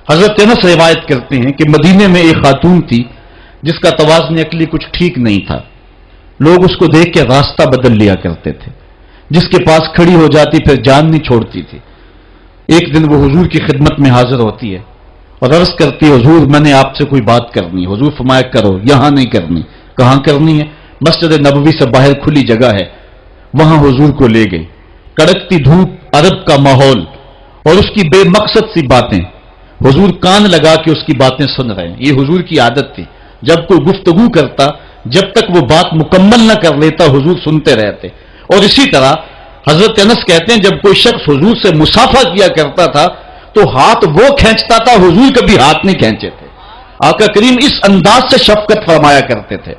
حضرت انس روایت کرتے ہیں کہ مدینے میں ایک خاتون تھی جس کا توازن عقلی کچھ ٹھیک نہیں تھا. لوگ اس کو دیکھ کے راستہ بدل لیا کرتے تھے. جس کے پاس کھڑی ہو جاتی پھر جان نہیں چھوڑتی تھی. ایک دن وہ حضور کی خدمت میں حاضر ہوتی ہے اور عرض کرتی ہے حضور میں نے آپ سے کوئی بات کرنی ہے. حضور فرمایا کرو. یہاں نہیں کرنی. کہاں کرنی ہے؟ مسجد نبوی سے باہر کھلی جگہ ہے, وہاں حضور کو لے گئی. کڑکتی دھوپ, عرب کا ماحول اور اس کی بے مقصد سی باتیں. حضور کان لگا کے اس کی باتیں سن رہے ہیں. یہ حضور کی عادت تھی, جب کوئی گفتگو کرتا جب تک وہ بات مکمل نہ کر لیتا حضور سنتے رہتے. اور اسی طرح حضرت انس کہتے ہیں جب کوئی شخص حضور سے مسافہ کیا کرتا تھا تو ہاتھ وہ کھینچتا تھا, حضور کبھی ہاتھ نہیں کھینچے تھے. آقا کریم اس انداز سے شفقت فرمایا کرتے تھے.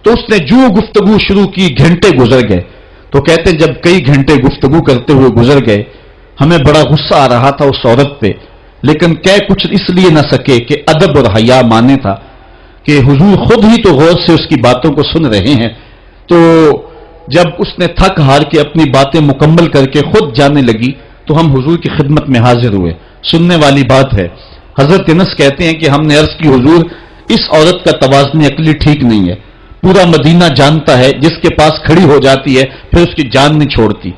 تو اس نے جو گفتگو شروع کی گھنٹے گزر گئے. تو کہتے ہیں جب کئی گھنٹے گفتگو کرتے ہوئے گزر گئے ہمیں بڑا غصہ آ رہا تھا اس عورت پہ, لیکن کہہ کچھ اس لیے نہ سکے کہ ادب اور حیا مانے تھا کہ حضور خود ہی تو غور سے اس کی باتوں کو سن رہے ہیں. تو جب اس نے تھک ہار کے اپنی باتیں مکمل کر کے خود جانے لگی تو ہم حضور کی خدمت میں حاضر ہوئے. سننے والی بات ہے. حضرت انس کہتے ہیں کہ ہم نے عرض کی حضور اس عورت کا توازن عقلی ٹھیک نہیں ہے. پورا مدینہ جانتا ہے جس کے پاس کھڑی ہو جاتی ہے پھر اس کی جان نہیں چھوڑتی.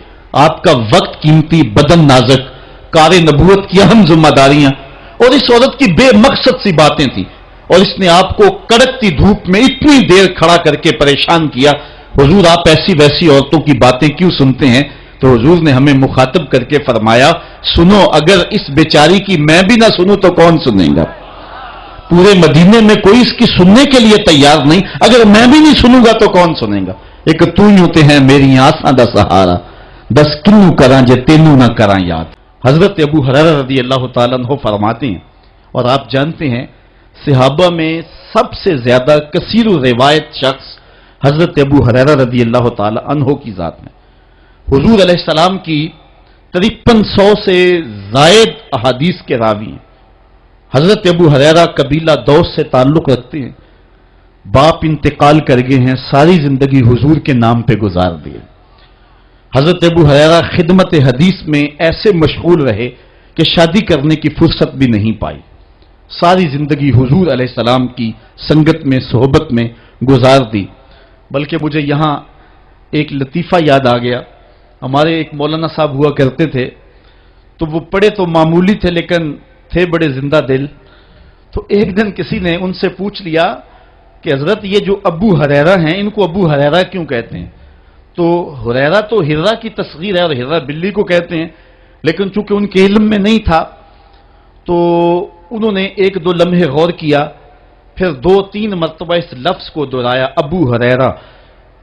آپ کا وقت قیمتی, بدن نازک, کار نبوت کی اہم ذمہ داریاں اور اس عورت کی بے مقصد سی باتیں تھیں اور اس نے آپ کو کڑکتی دھوپ میں اتنی دیر کھڑا کر کے پریشان کیا. حضور آپ ایسی ویسی عورتوں کی باتیں کیوں سنتے ہیں؟ تو حضور نے ہمیں مخاطب کر کے فرمایا سنو, اگر اس بیچاری کی میں بھی نہ سنوں تو کون سنے گا؟ پورے مدینے میں کوئی اس کی سننے کے لیے تیار نہیں, اگر میں بھی نہیں سنوں گا تو کون سنے گا؟ ایک تو یوں تے ہیں میری آساں دا سہارا, دس کنوں کراں جے تینوں نہ کراں یاد. حضرت ابو ہریرہ رضی اللہ تعالیٰ عنہ فرماتے ہیں, اور آپ جانتے ہیں صحابہ میں سب سے زیادہ کثیر روایت شخص حضرت ابو ہریرہ رضی اللہ تعالیٰ عنہ کی ذات میں. حضور علیہ السلام کی 5300 سے زائد احادیث کے راوی ہیں. حضرت ابو ہریرہ قبیلہ دوس سے تعلق رکھتے ہیں. باپ انتقال کر گئے ہیں, ساری زندگی حضور کے نام پہ گزار دیے. حضرت ابو ہریرہ خدمت حدیث میں ایسے مشغول رہے کہ شادی کرنے کی فرصت بھی نہیں پائی. ساری زندگی حضور علیہ السلام کی سنگت میں, صحبت میں گزار دی. بلکہ مجھے یہاں ایک لطیفہ یاد آ گیا. ہمارے ایک مولانا صاحب ہوا کرتے تھے, تو وہ پڑھے تو معمولی تھے لیکن تھے بڑے زندہ دل. تو ایک دن کسی نے ان سے پوچھ لیا کہ حضرت یہ جو ابو ہریرہ ہیں ان کو ابو ہریرہ کیوں کہتے ہیں؟ تو ہریرہ تو ہرہ کی تصغیر ہے اور ہرہ بلی کو کہتے ہیں, لیکن چونکہ ان کے علم میں نہیں تھا تو انہوں نے ایک دو لمحے غور کیا, پھر 2-3 مرتبہ اس لفظ کو دہرایا ابو ہریرہ,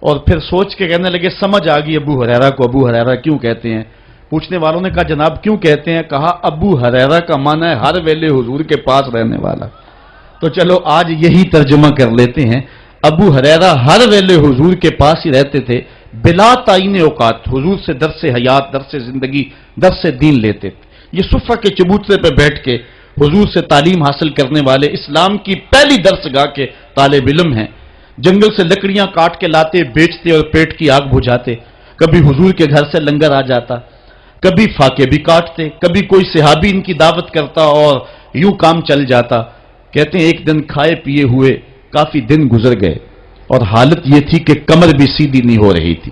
اور پھر سوچ کے کہنے لگے سمجھ آ گئی ابو ہریرہ کو ابو ہریرہ کیوں کہتے ہیں. پوچھنے والوں نے کہا جناب کیوں کہتے ہیں؟ کہا ابو ہریرہ کا معنی ہے ہر ویلے حضور کے پاس رہنے والا. تو چلو آج یہی ترجمہ کر لیتے ہیں. ابو ہریرہ ہر ویلے حضور کے پاس ہی رہتے تھے بلا تعین اوقات. حضور سے درس حیات, درس زندگی, درس دین لیتے تھے. یہ صفہ کے چبوترے پہ بیٹھ کے حضور سے تعلیم حاصل کرنے والے اسلام کی پہلی درس گاہ کے طالب علم ہیں. جنگل سے لکڑیاں کاٹ کے لاتے, بیچتے اور پیٹ کی آگ بجھاتے. کبھی حضور کے گھر سے لنگر آ جاتا, کبھی فاقے بھی کاٹتے, کبھی کوئی صحابی ان کی دعوت کرتا اور یوں کام چل جاتا. کہتے ہیں ایک دن کھائے پیے ہوئے کافی دن گزر گئے اور حالت یہ تھی کہ کمر بھی سیدھی نہیں ہو رہی تھی.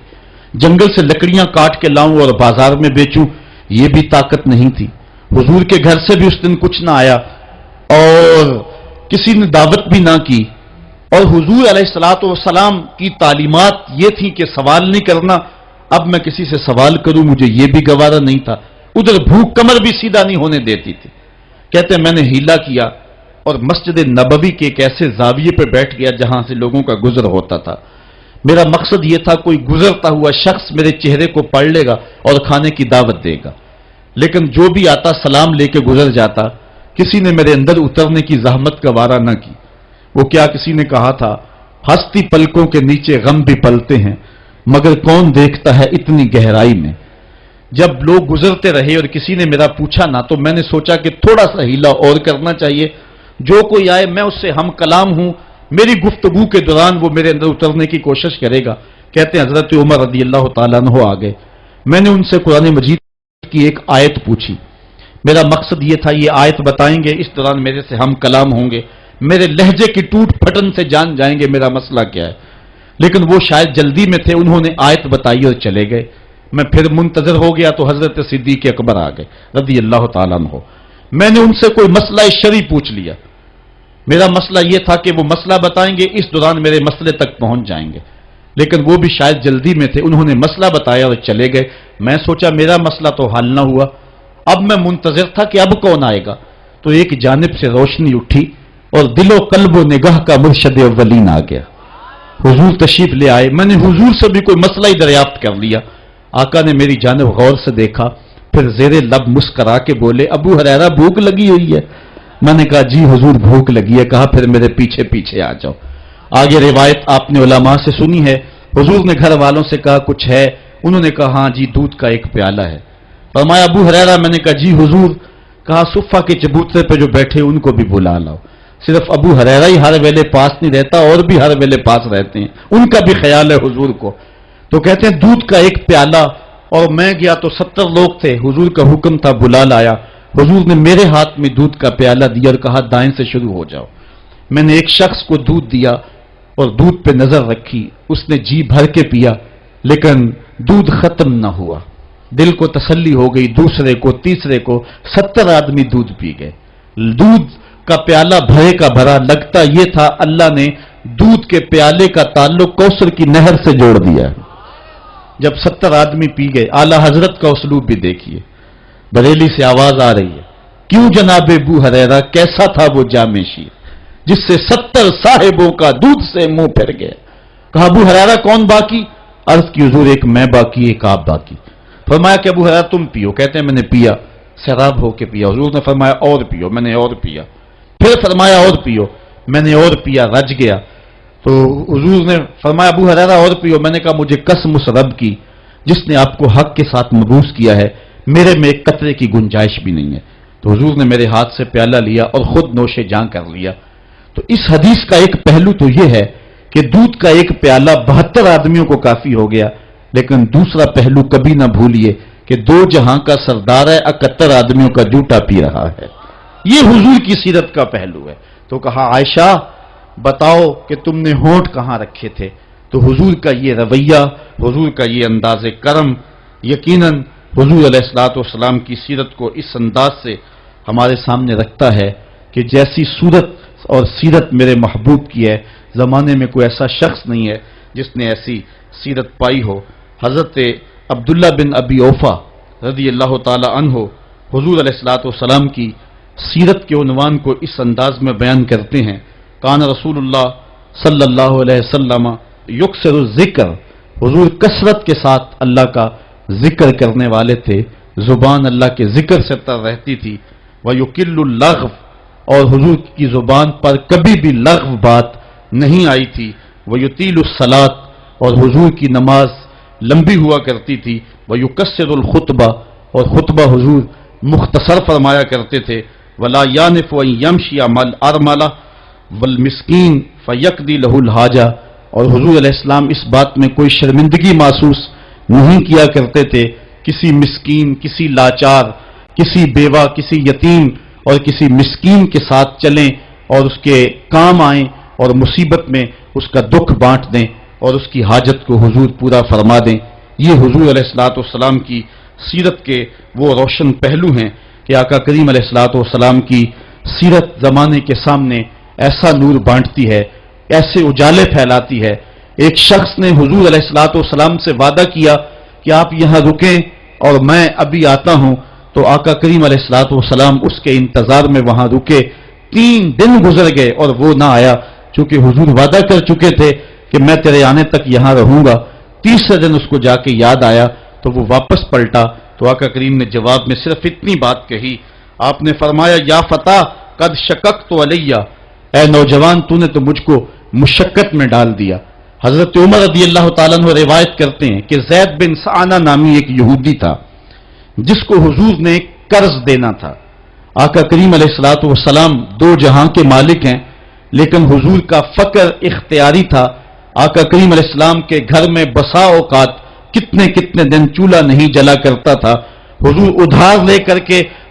جنگل سے لکڑیاں کاٹ کے لاؤں اور بازار میں بیچوں یہ بھی طاقت نہیں تھی. حضور کے گھر سے بھی اس دن کچھ نہ آیا اور کسی نے دعوت بھی نہ کی. اور حضور علیہ الصلوۃ والسلام کی تعلیمات یہ تھی کہ سوال نہیں کرنا. اب میں کسی سے سوال کروں مجھے یہ بھی گوارا نہیں تھا. ادھر بھوک کمر بھی سیدھا نہیں ہونے دیتی تھی. کہتے ہیں میں نے ہیلا کیا اور مسجد نبوی کے ایک ایسے زاویے پہ بیٹھ گیا جہاں سے لوگوں کا گزر ہوتا تھا. میرا مقصد یہ تھا کوئی گزرتا ہوا شخص میرے چہرے کو پڑھ لے گا اور کھانے کی دعوت دے گا, لیکن جو بھی آتا سلام لے کے گزر جاتا. کسی نے میرے اندر اترنے کی زحمت کا وارہ نہ کی. وہ کیا کسی نے کہا تھا ہستی پلکوں کے نیچے غم بھی پلتے ہیں مگر کون دیکھتا ہے اتنی گہرائی میں. جب لوگ گزرتے رہے اور کسی نے میرا پوچھا نہ تو میں نے سوچا کہ تھوڑا سا ہیلا اور کرنا چاہیے. جو کوئی آئے میں اس سے ہم کلام ہوں, میری گفتگو کے دوران وہ میرے اندر اترنے کی کوشش کرے گا. کہتے ہیں حضرت عمر رضی اللہ تعالیٰ عنہ آ گئے. میں نے ان سے قرآن مجید کی ایک آیت پوچھی. میرا مقصد یہ تھا یہ آیت بتائیں گے، اس دوران میرے سے ہم کلام ہوں گے، میرے لہجے کی ٹوٹ پھٹن سے جان جائیں گے میرا مسئلہ کیا ہے، لیکن وہ شاید جلدی میں تھے، انہوں نے آیت بتائی اور چلے گئے۔ میں پھر منتظر ہو گیا تو حضرت صدیق اکبر آ گئے رضی اللہ تعالیٰ عنہ۔ میں نے ان سے کوئی مسئلہ شرعی پوچھ لیا، میرا مسئلہ یہ تھا کہ وہ مسئلہ بتائیں گے، اس دوران میرے مسئلے تک پہنچ جائیں گے، لیکن وہ بھی شاید جلدی میں تھے، انہوں نے مسئلہ بتایا اور چلے گئے۔ میں سوچا میرا مسئلہ تو حل نہ ہوا، اب میں منتظر تھا کہ اب کون آئے گا، تو ایک جانب سے روشنی اٹھی اور دل و قلب و نگاہ کا مرشد اولین آ گیا، حضور تشریف لے آئے۔ میں نے حضور سے بھی کوئی مسئلہ ہی دریافت کر لیا۔ آقا نے میری جانب غور سے دیکھا، پھر زیر لب مسکرا کے بولے، ابو ہریرہ بھوک لگی ہوئی ہے؟ میں نے کہا جی حضور بھوک لگی ہے۔ کہا پھر میرے پیچھے پیچھے آ جاؤ۔ آگے روایت آپ نے علماء سے سنی ہے، حضور نے گھر والوں سے کہا کچھ ہے؟ انہوں نے کہا ہاں جی دودھ کا ایک پیالہ ہے۔ فرمایا ابو ہریرہ؟ میں نے کہا جی حضور۔ کہا صفہ کے چبوترے پہ جو بیٹھے ان کو بھی بلا لاؤ۔ صرف ابو ہریرہ ہی ہر ویلے پاس نہیں رہتا، اور بھی ہر ویلے پاس رہتے ہیں، ان کا بھی خیال ہے حضور کو۔ تو کہتے ہیں دودھ کا ایک پیالہ، اور میں گیا تو 70 لوگ تھے، حضور کا حکم تھا بلا لایا۔ حضور نے میرے ہاتھ میں دودھ کا پیالہ دیا اور کہا دائیں سے شروع ہو جاؤ۔ میں نے ایک شخص کو دودھ دیا اور دودھ پہ نظر رکھی، اس نے جی بھر کے پیا، لیکن دودھ ختم نہ ہوا۔ دل کو تسلی ہو گئی، دوسرے کو، تیسرے کو، 70 آدمی دودھ پی گئے۔ دودھ کا پیالہ بھرے کا بھرا، لگتا یہ تھا اللہ نے دودھ کے پیالے کا تعلق کوثر کی نہر سے جوڑ دیا۔ جب 70 آدمی پی گئے، اعلی حضرت کا اسلوب بھی دیکھیے۔ بریلی سے آواز آ رہی ہے، کیوں جناب ابو ہریرہ کیسا تھا وہ جام شیر جس سے 70 صاحبوں کا دودھ سے منہ پھر گیا؟ کہا ابو ہریرہ کون باقی؟ عرض کی حضور ایک میں باقی، ایک آپ باقی۔ فرمایا کہ ابو ہریرہ تم پیو۔ کہتے ہیں میں نے پیا، سیراب ہو کے پیا۔ حضور نے فرمایا اور پیو، میں نے اور پیا۔ پھر فرمایا اور پیو، میں نے اور پیا، رج گیا۔ تو حضور نے فرمایا ابو ہریرہ اور پیو۔ میں نے کہا مجھے قسم اس رب کی جس نے آپ کو حق کے ساتھ مبعوث کیا ہے، میرے میں ایک قطرے کی گنجائش بھی نہیں ہے۔ تو حضور نے میرے ہاتھ سے پیالہ لیا اور خود نوش جاں کر لیا۔ تو اس حدیث کا ایک پہلو تو یہ ہے کہ دودھ کا ایک پیالہ 72 آدمیوں کو کافی ہو گیا، لیکن دوسرا پہلو کبھی نہ بھولیے کہ 2 جہاں کا سردار ہے، 71 آدمیوں کا جوٹا پی رہا ہے۔ یہ حضور کی سیرت کا پہلو ہے۔ تو کہا عائشہ بتاؤ کہ تم نے ہونٹ کہاں رکھے تھے؟ تو حضور کا یہ رویہ، حضور کا یہ انداز کرم یقیناً حضور علیہ الصلوۃ والسلام کی سیرت کو اس انداز سے ہمارے سامنے رکھتا ہے کہ جیسی صورت اور سیرت میرے محبوب کی ہے، زمانے میں کوئی ایسا شخص نہیں ہے جس نے ایسی سیرت پائی ہو۔ حضرت عبداللہ بن ابی اوفا رضی اللہ تعالی عنہ حضور علیہ الصلوۃ والسلام کی سیرت کے عنوان کو اس انداز میں بیان کرتے ہیں، کان رسول اللہ صلی اللہ علیہ وسلم یکثر الذکر، حضور کثرت کے ساتھ اللہ کا ذکر کرنے والے تھے، زبان اللہ کے ذکر سے تر رہتی تھی، وَيُقِلُّ اللَّغْوَ، اور حضور کی زبان پر کبھی بھی لغو بات نہیں آئی تھی، وَيُطِيلُ الصَّلَاةَ، اور حضور کی نماز لمبی ہوا کرتی تھی، وَيُقَصِّرُ الْخُطْبَةَ، اور خطبہ حضور مختصر فرمایا کرتے تھے، وَلَا يَانِفُ أَن يَمْشِيَ مَعَ الْأَرْمَلَةِ وَالْمِسْكِينِ فَيَقْضِي لَهُ الْحَاجَةَ، اور حضور علیہ السلام اس بات میں کوئی شرمندگی محسوس نہیں کیا کرتے تھے، کسی مسکین، کسی لاچار، کسی بیوہ، کسی یتیم اور کسی مسکین کے ساتھ چلیں اور اس کے کام آئیں اور مصیبت میں اس کا دکھ بانٹ دیں اور اس کی حاجت کو حضور پورا فرما دیں۔ یہ حضور علیہ الصلوۃ والسلام کی سیرت کے وہ روشن پہلو ہیں کہ آقا کریم علیہ الصلوۃ والسلام کی سیرت زمانے کے سامنے ایسا نور بانٹتی ہے، ایسے اجالے پھیلاتی ہے۔ ایک شخص نے حضور علیہ الصلوۃ والسلام سے وعدہ کیا کہ آپ یہاں رکیں اور میں ابھی آتا ہوں، تو آقا کریم علیہ الصلوۃ والسلام اس کے انتظار میں وہاں رکے۔ 3 دن گزر گئے اور وہ نہ آیا، چونکہ حضور وعدہ کر چکے تھے کہ میں تیرے آنے تک یہاں رہوں گا۔ تیسرے دن اس کو جا کے یاد آیا تو وہ واپس پلٹا، تو آقا کریم نے جواب میں صرف اتنی بات کہی، آپ نے فرمایا یا فتح قد شککت علیہ، اے نوجوان تو نے تو مجھ کو مشقت میں ڈال دیا۔ حضرت عمر رضی اللہ تعالیٰ عنہ روایت کرتے ہیں کہ زید بن سعانہ نامی ایک یہودی تھا جس کو حضور نے قرض دینا تھا۔ آقا کریم علیہ الصلوۃ والسلام 2 جہاں کے مالک ہیں، لیکن حضور کا فقر اختیاری تھا۔ آقا کریم علیہ السلام کے گھر میں بسا اوقات کتنے دن چولہا نہیں جلا کرتا تھا، حضور ادھار لے کر کے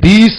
20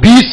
20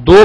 2